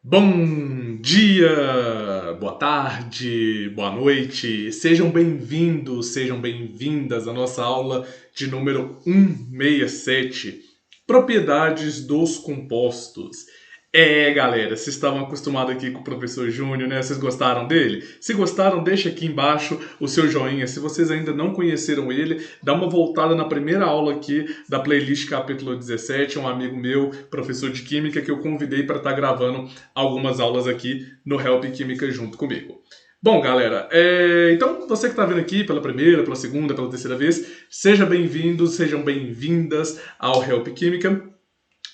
Bom dia, boa tarde, boa noite, sejam bem-vindos, sejam bem-vindas à nossa aula de número 167, Propriedades dos Compostos. Galera, vocês estavam acostumados aqui com o professor Júnior, né? Vocês gostaram dele? Se gostaram, deixa aqui embaixo o seu joinha. Se vocês ainda não conheceram ele, dá uma voltada na primeira aula aqui da playlist capítulo 17. Um amigo meu, professor de Química, que eu convidei para estar gravando algumas aulas aqui no Help Química junto comigo. Bom, galera, então você que está vendo aqui pela primeira, pela segunda, pela terceira vez, seja bem-vindos, sejam bem-vindas ao Help Química.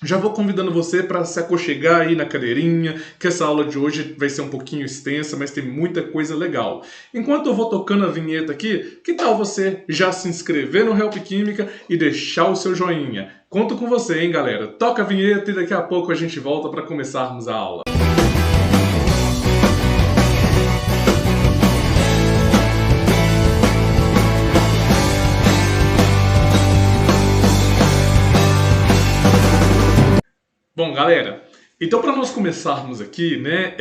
Já vou convidando você para se aconchegar aí na cadeirinha, que essa aula de hoje vai ser um pouquinho extensa, mas tem muita coisa legal. Enquanto eu vou tocando a vinheta aqui, que tal você já se inscrever no Help Química e deixar o seu joinha? Conto com você, hein, galera? Toca a vinheta e daqui a pouco a gente volta para começarmos a aula. Bom, galera, então para nós começarmos aqui, né,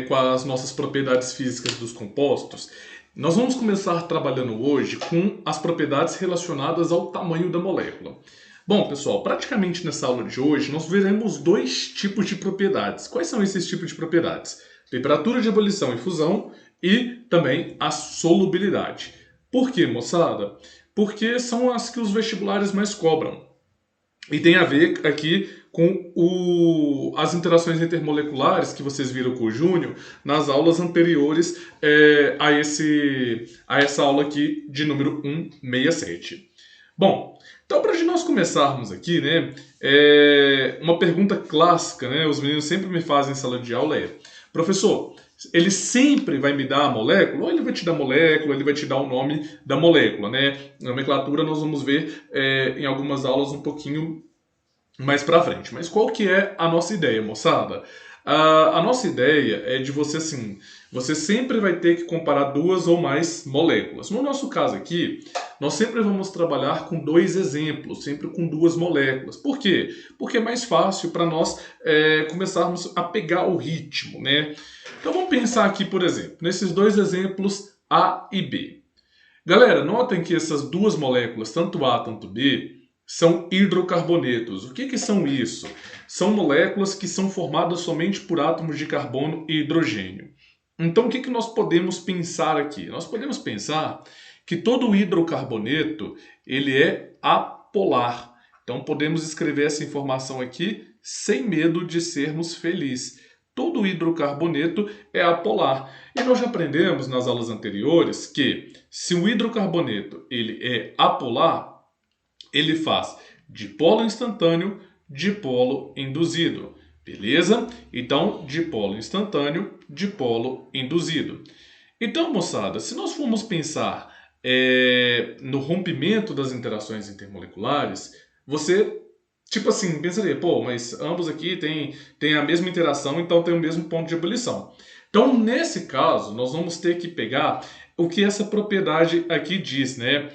com as nossas propriedades físicas dos compostos, nós vamos começar trabalhando hoje com as propriedades relacionadas ao tamanho da molécula. Bom, pessoal, praticamente nessa aula de hoje nós veremos dois tipos de propriedades. Quais são esses tipos de propriedades? Temperatura de ebulição e fusão e também a solubilidade. Por quê, moçada? Porque são as que os vestibulares mais cobram. E tem a ver aqui com as interações intermoleculares que vocês viram com o Júnior nas aulas anteriores a essa aula aqui de número 167. Bom, então para nós começarmos aqui, né, uma pergunta clássica, né, os meninos sempre me fazem em sala de aula professor, ele sempre vai me dar a molécula, ou ele vai te dar a molécula, ele vai te dar o nome da molécula, né? Nomenclatura nós vamos ver em algumas aulas um pouquinho mais pra frente. Mas qual que é a nossa ideia, moçada? A nossa ideia é de você, assim, você sempre vai ter que comparar duas ou mais moléculas. No nosso caso aqui, nós sempre vamos trabalhar com dois exemplos, sempre com duas moléculas. Por quê? Porque é mais fácil para nós começarmos a pegar o ritmo, né? Então vamos pensar aqui, por exemplo, nesses dois exemplos A e B. Galera, notem que essas duas moléculas, tanto A quanto B, são hidrocarbonetos. O que são isso? São moléculas que são formadas somente por átomos de carbono e hidrogênio. Então o que nós podemos pensar aqui? Nós podemos pensar que todo hidrocarboneto ele é apolar. Então podemos escrever essa informação aqui sem medo de sermos felizes. Todo hidrocarboneto é apolar. E nós já aprendemos nas aulas anteriores que se o hidrocarboneto ele é apolar, ele faz dipolo instantâneo, dipolo induzido. Beleza? Então, dipolo instantâneo, dipolo induzido. Então, moçada, se nós formos pensar no rompimento das interações intermoleculares, você, tipo assim, pensaria, pô, mas ambos aqui têm a mesma interação, então tem o mesmo ponto de ebulição. Então, nesse caso, nós vamos ter que pegar o que essa propriedade aqui diz, né?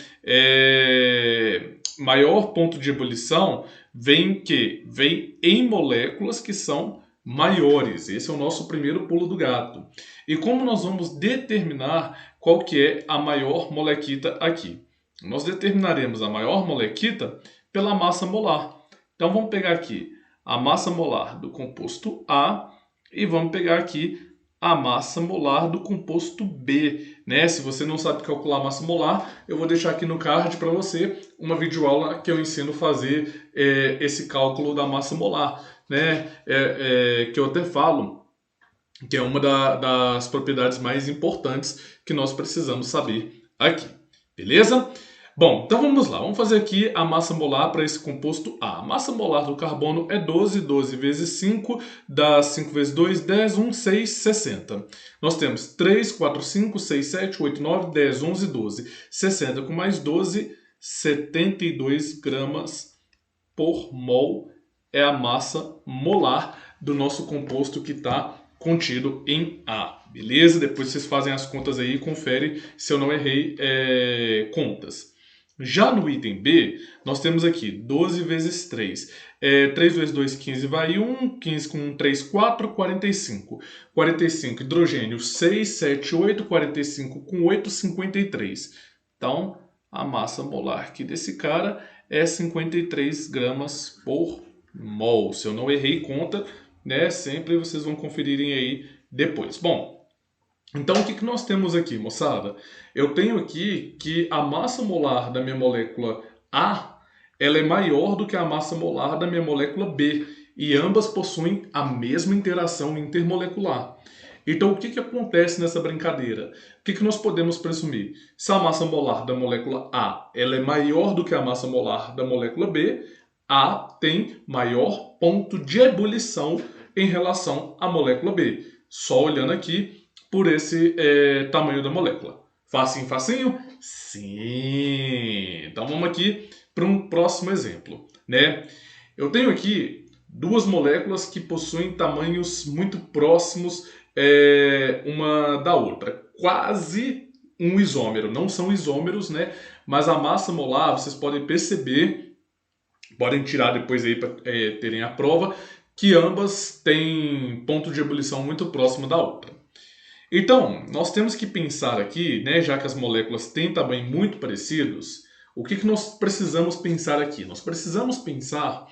Maior ponto de ebulição vem em moléculas que são maiores. Esse é o nosso primeiro pulo do gato. E como nós vamos determinar qual que é a maior molequita aqui? Nós determinaremos a maior molequita pela massa molar. Então vamos pegar aqui a massa molar do composto A e vamos pegar aqui a massa molar do composto B, né? Se você não sabe calcular a massa molar, eu vou deixar aqui no card para você uma videoaula que eu ensino a fazer esse cálculo da massa molar, né? Que eu até falo que é uma das propriedades mais importantes que nós precisamos saber aqui, beleza? Bom, então vamos lá, vamos fazer aqui a massa molar para esse composto A. A massa molar do carbono é 12, 12 vezes 5 dá 5 vezes 2, 10, 1, 6, 60. Nós temos 3, 4, 5, 6, 7, 8, 9, 10, 11, 12. 60 com mais 12, 72 gramas por mol é a massa molar do nosso composto que está contido em A. Beleza? Depois vocês fazem as contas aí e conferem se eu não errei contas. Já no item B, nós temos aqui 12 vezes 3. 3 vezes 2, 15 vai 1. 15 com 1, 3, 4, 45. 45, hidrogênio 6, 7, 8. 45 com 8, 53. Então, a massa molar aqui desse cara é 53 gramas por mol. Se eu não errei conta, né, sempre vocês vão conferirem aí depois. Bom, então o que nós temos aqui, moçada? Eu tenho aqui que a massa molar da minha molécula A, ela é maior do que a massa molar da minha molécula B, e ambas possuem a mesma interação intermolecular. Então o que acontece nessa brincadeira? O que nós podemos presumir? Se a massa molar da molécula A ela é maior do que a massa molar da molécula B, A tem maior ponto de ebulição em relação à molécula B. Só olhando aqui por esse tamanho da molécula. Facinho, facinho? Sim! Então vamos aqui para um próximo exemplo, né? Eu tenho aqui duas moléculas que possuem tamanhos muito próximos uma da outra. Quase um isômero. Não são isômeros, né? Mas a massa molar, vocês podem perceber, podem tirar depois aí para terem a prova, que ambas têm ponto de ebulição muito próximo da outra. Então, nós temos que pensar aqui, né, já que as moléculas têm tamanho muito parecidos, o que nós precisamos pensar aqui? Nós precisamos pensar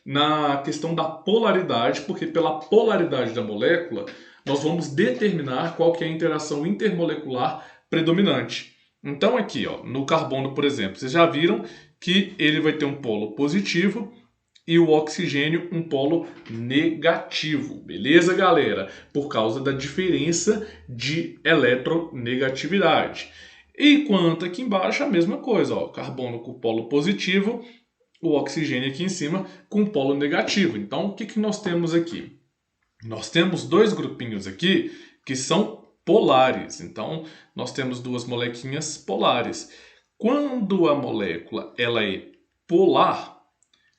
na questão da polaridade, porque pela polaridade da molécula, nós vamos determinar qual que é a interação intermolecular predominante. Então aqui, ó, no carbono, por exemplo, vocês já viram que ele vai ter um polo positivo e o oxigênio um polo negativo, beleza, galera? Por causa da diferença de eletronegatividade. Enquanto aqui embaixo a mesma coisa, ó, carbono com polo positivo, o oxigênio aqui em cima com polo negativo. Então, o que nós temos aqui? Nós temos dois grupinhos aqui que são polares. Então, nós temos duas molequinhas polares. Quando a molécula ela é polar,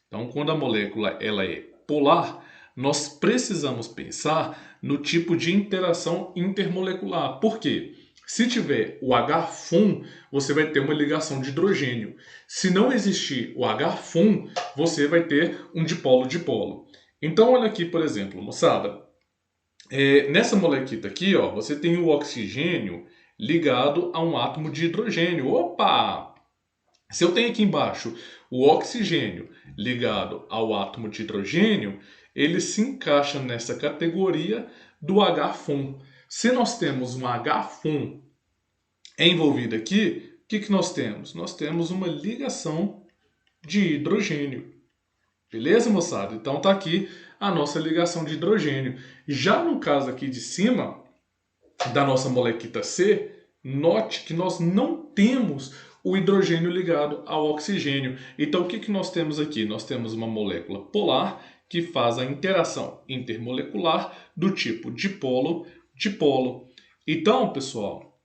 então, quando a molécula ela é polar, nós precisamos pensar no tipo de interação intermolecular. Por quê? Se tiver o H-FUN, você vai ter uma ligação de hidrogênio. Se não existir o H-FUN, você vai ter um dipolo-dipolo. Então, olha aqui, por exemplo, moçada. Nessa molequita aqui, ó, você tem o oxigênio ligado a um átomo de hidrogênio. Opa! Se eu tenho aqui embaixo o oxigênio ligado ao átomo de hidrogênio, ele se encaixa nessa categoria do H-FUN. Se nós temos um H-FUN envolvido aqui, o que nós temos? Nós temos uma ligação de hidrogênio. Beleza, moçada? Então tá aqui a nossa ligação de hidrogênio. Já no caso aqui de cima, da nossa molequita C, note que nós não temos o hidrogênio ligado ao oxigênio. Então, o que nós temos aqui? Nós temos uma molécula polar que faz a interação intermolecular do tipo dipolo-dipolo. Então, pessoal,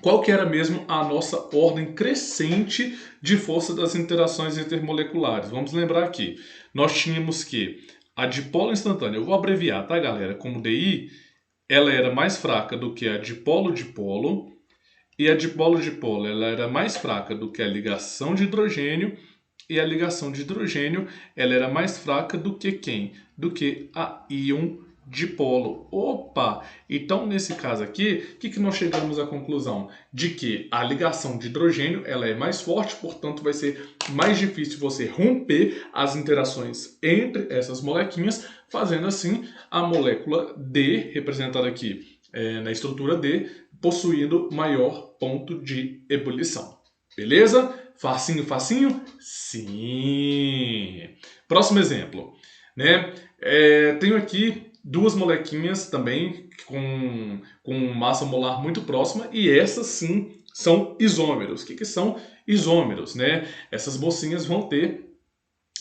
qual que era mesmo a nossa ordem crescente de força das interações intermoleculares? Vamos lembrar aqui. Nós tínhamos que a dipolo instantânea, eu vou abreviar, tá, galera? Como DI, ela era mais fraca do que a dipolo-dipolo. E a dipolo-dipolo ela era mais fraca do que a ligação de hidrogênio. E a ligação de hidrogênio ela era mais fraca do que quem? Do que a íon dipolo. Opa! Então, nesse caso aqui, o que nós chegamos à conclusão? De que a ligação de hidrogênio ela é mais forte, portanto vai ser mais difícil você romper as interações entre essas molequinhas, fazendo assim a molécula D, representada aqui na estrutura D, possuindo maior ponto de ebulição. Beleza? Facinho, facinho? Sim! Próximo exemplo. Né? Tenho aqui duas molequinhas também com massa molar muito próxima e essas sim são isômeros. O que são isômeros? Né? Essas mocinhas vão ter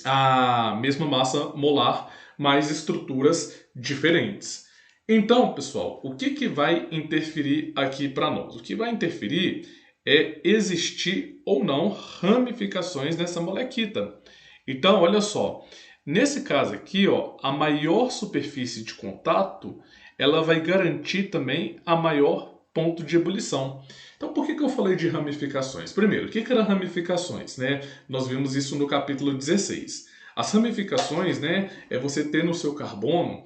a mesma massa molar, mas estruturas diferentes. Então, pessoal, o que vai interferir aqui para nós? O que vai interferir é existir ou não ramificações nessa molequita. Então, olha só, nesse caso aqui, ó, a maior superfície de contato, ela vai garantir também a maior ponto de ebulição. Então, por que eu falei de ramificações? Primeiro, o que eram ramificações, né? Nós vimos isso no capítulo 16. As ramificações, né, é você ter no seu carbono,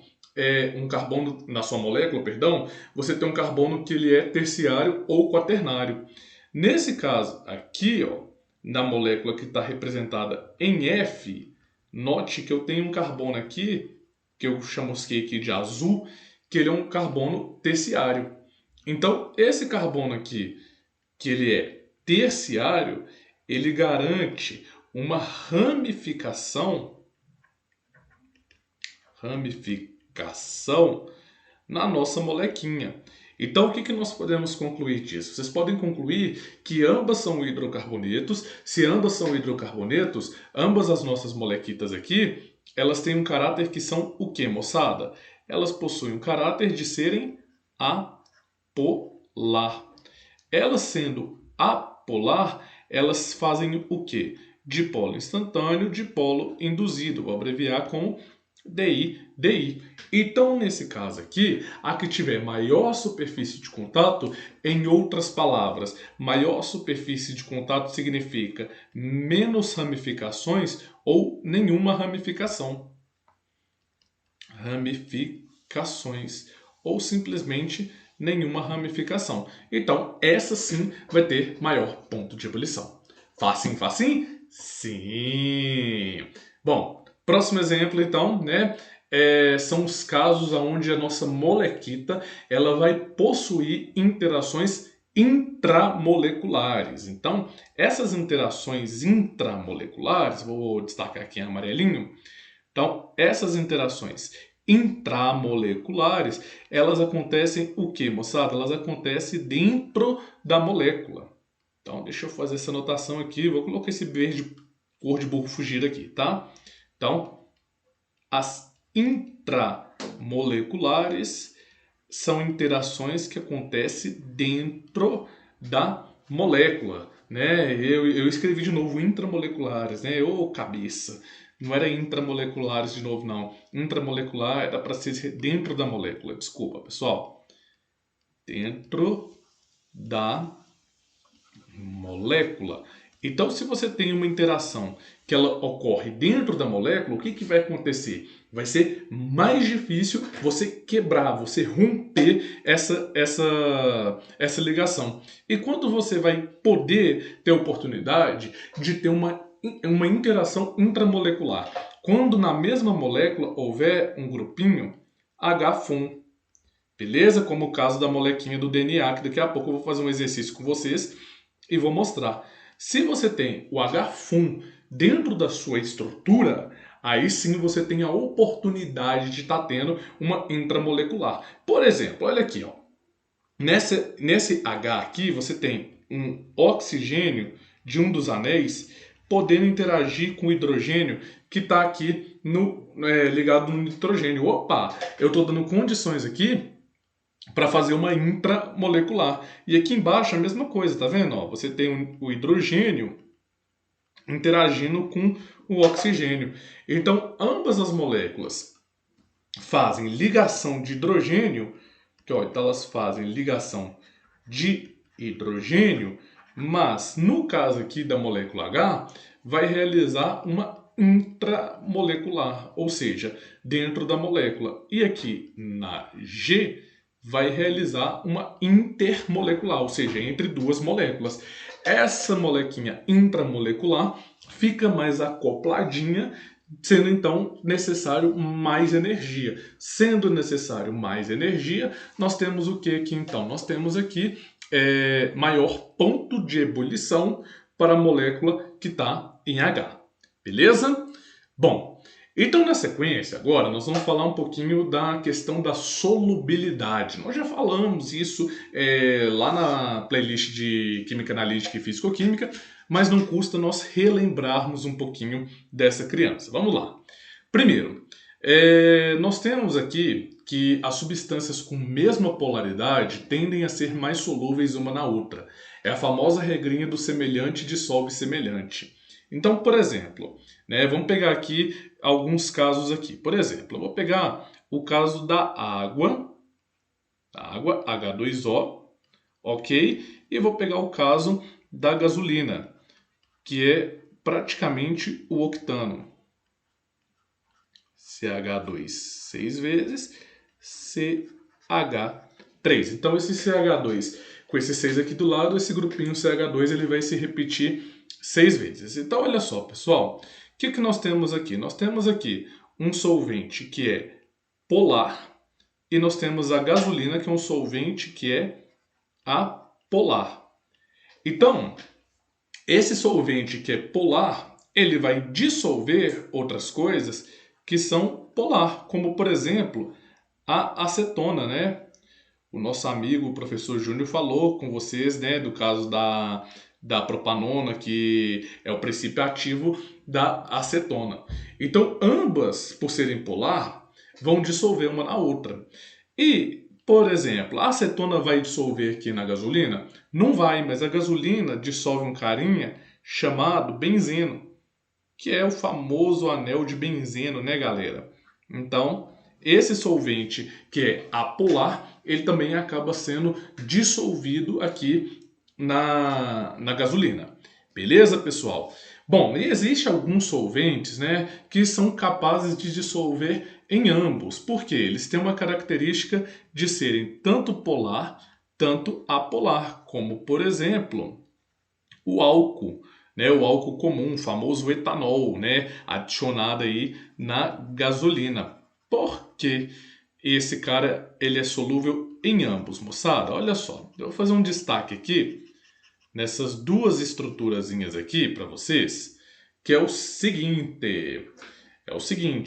um carbono na sua molécula, perdão, você tem um carbono que ele é terciário ou quaternário. Nesse caso aqui, ó, na molécula que está representada em F, note que eu tenho um carbono aqui, que eu chamusquei aqui de azul, que ele é um carbono terciário. Então, esse carbono aqui, que ele é terciário, ele garante uma ramificação na nossa molequinha. Então, o que nós podemos concluir disso? Vocês podem concluir que ambas são hidrocarbonetos. Se ambas são hidrocarbonetos, ambas as nossas molequitas aqui, elas têm um caráter que são o quê, moçada? Elas possuem um caráter de serem apolar. Elas sendo apolar, elas fazem o quê? Dipolo instantâneo, dipolo induzido. Vou abreviar com DI. Então, nesse caso aqui, a que tiver maior superfície de contato, em outras palavras, maior superfície de contato significa menos ramificações ou nenhuma ramificação. Ramificações. Ou simplesmente nenhuma ramificação. Então, essa sim vai ter maior ponto de ebulição. Facinho, facinho? Sim! Bom, próximo exemplo, então, né? São os casos onde a nossa molequita ela vai possuir interações intramoleculares. Então, essas interações intramoleculares, vou destacar aqui em amarelinho. Então, essas interações intramoleculares, elas acontecem o quê, moçada? Elas acontecem dentro da molécula. Então, deixa eu fazer essa anotação aqui. Vou colocar esse verde cor de burro fugir aqui, tá? Então, as intramoleculares são interações que acontecem dentro da molécula, né? Eu escrevi de novo intramoleculares, né? Ô, cabeça! Não era intramoleculares de novo, não. Intramolecular era para ser dentro da molécula. Desculpa, pessoal. Dentro da molécula. Então, se você tem uma interação que ela ocorre dentro da molécula, o que vai acontecer? Vai ser mais difícil você quebrar, você romper essa ligação. E quando você vai poder ter a oportunidade de ter uma interação intramolecular? Quando na mesma molécula houver um grupinho H-FUN. Beleza? Como o caso da molequinha do DNA, que daqui a pouco eu vou fazer um exercício com vocês e vou mostrar. Se você tem o H-FUN dentro da sua estrutura, aí sim você tem a oportunidade de estar tendo uma intramolecular. Por exemplo, olha aqui, ó. Nesse H aqui, você tem um oxigênio de um dos anéis podendo interagir com o hidrogênio que está aqui ligado no nitrogênio. Opa, eu estou dando condições aqui para fazer uma intramolecular. E aqui embaixo a mesma coisa, tá vendo? Ó, você tem o hidrogênio interagindo com o oxigênio. Então, ambas as moléculas fazem ligação de hidrogênio, então elas fazem ligação de hidrogênio, mas no caso aqui da molécula H, vai realizar uma intramolecular, ou seja, dentro da molécula. E aqui na G, vai realizar uma intermolecular, ou seja, entre duas moléculas. Essa molequinha intramolecular fica mais acopladinha, sendo então necessário mais energia. Sendo necessário mais energia, nós temos o que aqui então? Nós temos aqui maior ponto de ebulição para a molécula que está em H. Beleza? Bom, então na sequência agora nós vamos falar um pouquinho da questão da solubilidade. Nós já falamos isso lá na playlist de Química Analítica e Físico-Química, mas não custa nós relembrarmos um pouquinho dessa criança. Vamos lá. Primeiro, nós temos aqui que as substâncias com mesma polaridade tendem a ser mais solúveis uma na outra. É a famosa regrinha do semelhante dissolve semelhante. Então, por exemplo, vamos pegar aqui alguns casos aqui. Por exemplo, eu vou pegar o caso da água H2O, ok? E vou pegar o caso da gasolina, que é praticamente o octano. CH2 6 vezes, CH3. Então esse CH2 com esse 6 aqui do lado, esse grupinho CH2 ele vai se repetir 6 vezes. Então olha só, pessoal, o que nós temos aqui? Nós temos aqui um solvente que é polar e nós temos a gasolina, que é um solvente que é apolar. Então, esse solvente que é polar, ele vai dissolver outras coisas que são polar, como por exemplo, a acetona, né? O nosso amigo, o professor Júnior, falou com vocês, né, do caso da propanona, que é o princípio ativo da acetona. Então, ambas, por serem polar, vão dissolver uma na outra. E, por exemplo, a acetona vai dissolver aqui na gasolina? Não vai, mas a gasolina dissolve um carinha chamado benzeno, que é o famoso anel de benzeno, né, galera? Então, esse solvente que é apolar, ele também acaba sendo dissolvido aqui na gasolina. Beleza, pessoal? Bom, e existe alguns solventes, né, que são capazes de dissolver em ambos, porque eles têm uma característica de serem tanto polar, tanto apolar, como, por exemplo, o álcool, né, o álcool comum, o famoso etanol, né, adicionado aí na gasolina. Por que esse cara ele é solúvel em ambos, moçada? Olha só, eu vou fazer um destaque aqui nessas duas estruturazinhas aqui para vocês, que é o seguinte,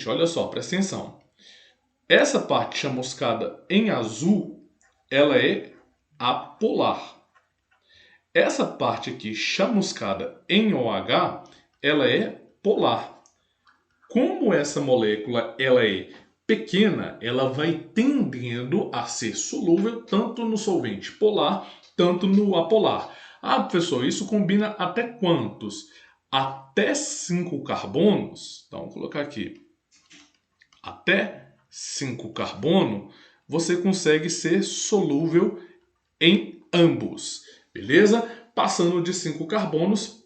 olha só, presta atenção. Essa parte chamuscada em azul, ela é apolar. Essa parte aqui, chamuscada em OH, ela é polar. Como essa molécula ela é pequena, ela vai tendendo a ser solúvel tanto no solvente polar, tanto no apolar. Ah, professor, isso combina até quantos? Até 5 carbonos. Então, vou colocar aqui. Até 5 carbono, você consegue ser solúvel em ambos. Beleza? Passando de 5 carbonos,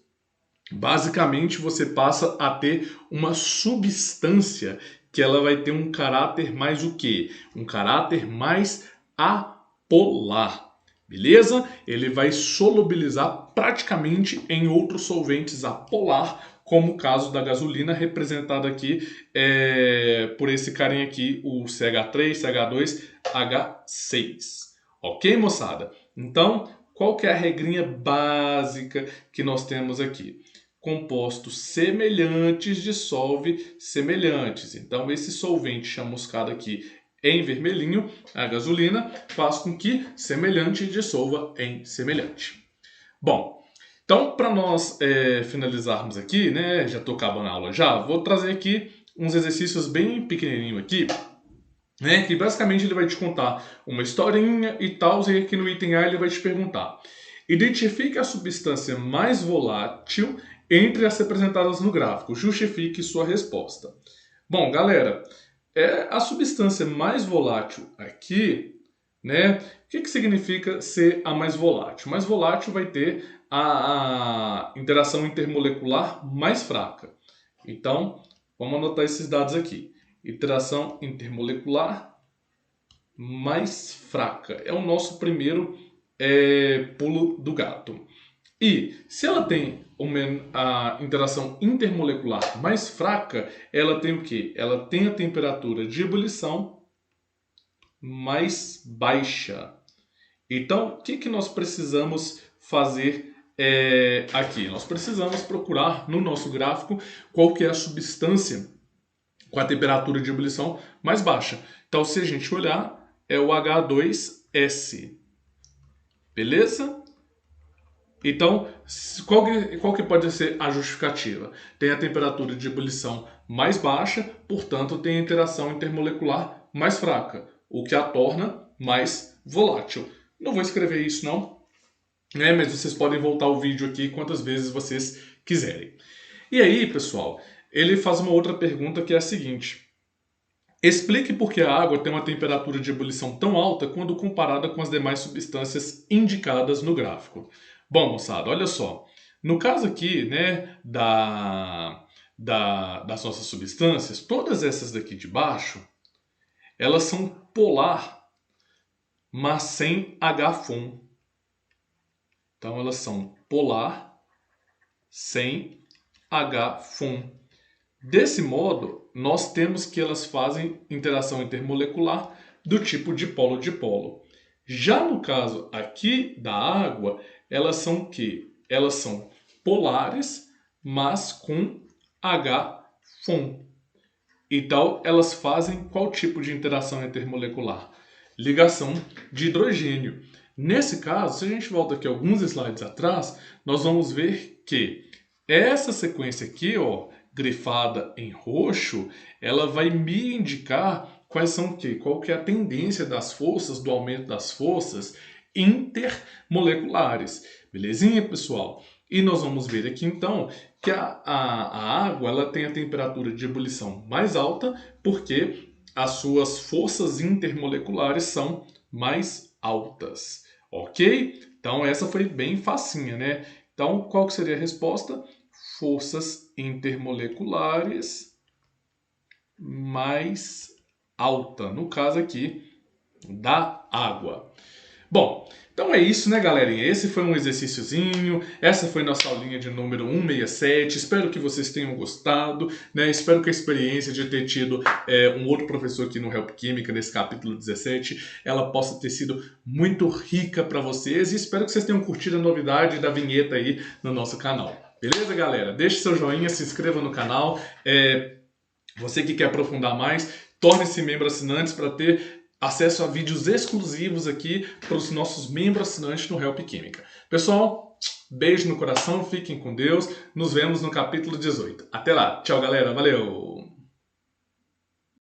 basicamente você passa a ter uma substância que ela vai ter um caráter mais o quê? Um caráter mais apolar. Beleza? Ele vai solubilizar praticamente em outros solventes apolar, como o caso da gasolina, representada aqui por esse carinha aqui, o CH3, CH2, H6. Ok, moçada? Então, qual que é a regrinha básica que nós temos aqui? Compostos semelhantes dissolve semelhantes. Então, esse solvente chamuscado aqui em vermelhinho, a gasolina, faz com que semelhante dissolva em semelhante. Bom, então, para nós finalizarmos aqui, né, já estou acabando a aula já, vou trazer aqui uns exercícios bem pequenininhos aqui, né, que basicamente ele vai te contar uma historinha e tal, e aqui no item A ele vai te perguntar: identifique a substância mais volátil entre as representadas no gráfico. Justifique sua resposta. Bom, galera, a substância mais volátil aqui, né? O que significa ser a mais volátil? Mais volátil vai ter a interação intermolecular mais fraca. Então, vamos anotar esses dados aqui. Interação intermolecular mais fraca. É o nosso primeiro pulo do gato. E se ela tem a interação intermolecular mais fraca, ela tem o quê? Ela tem a temperatura de ebulição mais baixa. Então, o que nós precisamos fazer aqui? Nós precisamos procurar no nosso gráfico qual que é a substância com a temperatura de ebulição mais baixa. Então, se a gente olhar, é o H2S. Beleza? Então, qual que pode ser a justificativa? Tem a temperatura de ebulição mais baixa, portanto, tem a interação intermolecular mais fraca, o que a torna mais volátil. Não vou escrever isso não, né? Mas vocês podem voltar o vídeo aqui quantas vezes vocês quiserem. E aí, pessoal, ele faz uma outra pergunta que é a seguinte: Explique por que a água tem uma temperatura de ebulição tão alta quando comparada com as demais substâncias indicadas no gráfico. Bom, moçada, olha só. No caso aqui, né, das nossas substâncias, todas essas daqui de baixo, elas são polar, mas sem H-FON. Então, elas são polar, sem H-FON. Desse modo, nós temos que elas fazem interação intermolecular do tipo dipolo-dipolo. Já no caso aqui da água, elas são o quê? Elas são polares, mas com H-FON. Então, elas fazem qual tipo de interação intermolecular? Ligação de hidrogênio. Nesse caso, se a gente volta aqui alguns slides atrás, nós vamos ver que essa sequência aqui, ó, grifada em roxo, ela vai me indicar quais são o quê? Qual que é a tendência das forças, do aumento das forças intermoleculares. Belezinha, pessoal? E nós vamos ver aqui então que a água ela tem a temperatura de ebulição mais alta porque as suas forças intermoleculares são mais altas. Ok? Então essa foi bem facinha, né? Então qual que seria a resposta? Forças intermoleculares mais alta, no caso aqui da água. Bom, então é isso, né, galerinha? Esse foi um exercíciozinho, essa foi nossa aulinha de número 167. Espero que vocês tenham gostado, né? Espero que a experiência de ter tido um outro professor aqui no Help Química, nesse capítulo 17, ela possa ter sido muito rica para vocês e espero que vocês tenham curtido a novidade da vinheta aí no nosso canal. Beleza, galera? Deixe seu joinha, se inscreva no canal. Você que quer aprofundar mais, torne-se membro assinante para ter acesso a vídeos exclusivos aqui para os nossos membros assinantes no Help Química. Pessoal, beijo no coração, fiquem com Deus. Nos vemos no capítulo 18. Até lá. Tchau, galera. Valeu!